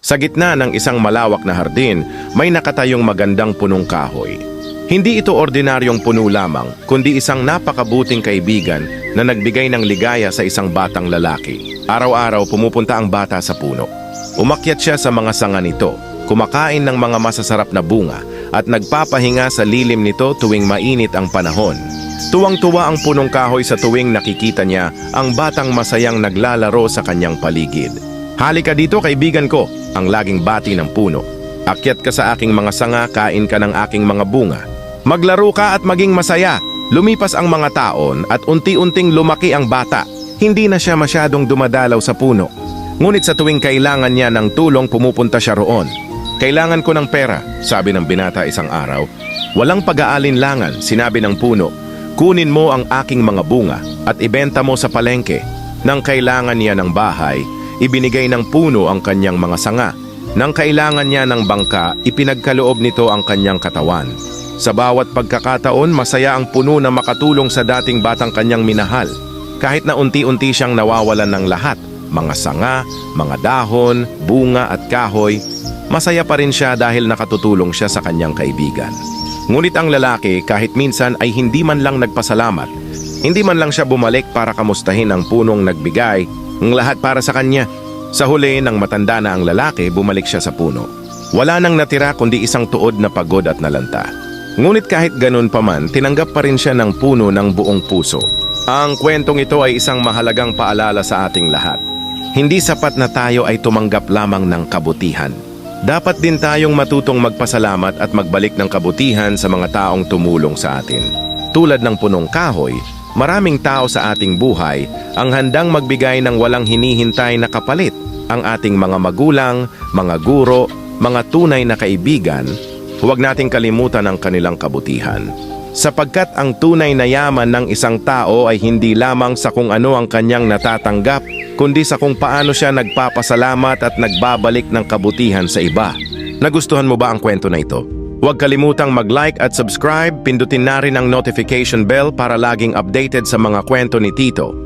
Sa gitna ng isang malawak na hardin, may nakatayong magandang punong kahoy. Hindi ito ordinaryong puno lamang, kundi isang napakabuting kaibigan na nagbigay ng ligaya sa isang batang lalaki. Araw-araw pumupunta ang bata sa puno. Umakyat siya sa mga sanga nito, kumakain ng mga masasarap na bunga, at nagpapahinga sa lilim nito tuwing mainit ang panahon. Tuwang-tuwa ang punong kahoy sa tuwing nakikita niya ang batang masayang naglalaro sa kanyang paligid. "Halika dito, kaibigan ko," ang laging bati ng puno. "Akyat ka sa aking mga sanga, kain ka ng aking mga bunga. Maglaro ka at maging masaya." Lumipas ang mga taon at unti-unting lumaki ang bata. Hindi na siya masyadong dumadalaw sa puno. Ngunit sa tuwing kailangan niya ng tulong, pumupunta siya roon. "Kailangan ko ng pera," sabi ng binata isang araw. "Walang pag-aalinlangan," sinabi ng puno. "Kunin mo ang aking mga bunga at ibenta mo sa palengke." Nang kailangan niya ng bahay, ibinigay ng puno ang kanyang mga sanga. Nang kailangan niya ng bangka, ipinagkaloob nito ang kanyang katawan. Sa bawat pagkakataon, masaya ang puno na makatulong sa dating batang kanyang minahal. Kahit na unti-unti siyang nawawalan ng lahat, mga sanga, mga dahon, bunga at kahoy, masaya pa rin siya dahil nakatutulong siya sa kanyang kaibigan. Ngunit ang lalaki kahit minsan ay hindi man lang nagpasalamat. Hindi man lang siya bumalik para kamustahin ang punong nagbigay ng lahat para sa kanya. Sa huli, nang matanda na ang lalaki, bumalik siya sa puno. Wala nang natira kundi isang tuod na pagod at nalanta. Ngunit kahit ganun pa man, tinanggap pa rin siya ng puno ng buong puso. Ang kwentong ito ay isang mahalagang paalala sa ating lahat. Hindi sapat na tayo ay tumanggap lamang ng kabutihan. Dapat din tayong matutong magpasalamat at magbalik ng kabutihan sa mga taong tumulong sa atin. Tulad ng punong kahoy, maraming tao sa ating buhay ang handang magbigay ng walang hinihintay na kapalit. Ang ating mga magulang, mga guro, mga tunay na kaibigan, huwag nating kalimutan ang kanilang kabutihan. Sapagkat ang tunay na yaman ng isang tao ay hindi lamang sa kung ano ang kanyang natatanggap, kundi sa kung paano siya nagpapasalamat at nagbabalik ng kabutihan sa iba. Nagustuhan mo ba ang kwento na ito? Huwag kalimutang mag-like at subscribe, pindutin na rin ang notification bell para laging updated sa mga kwento ni Tito.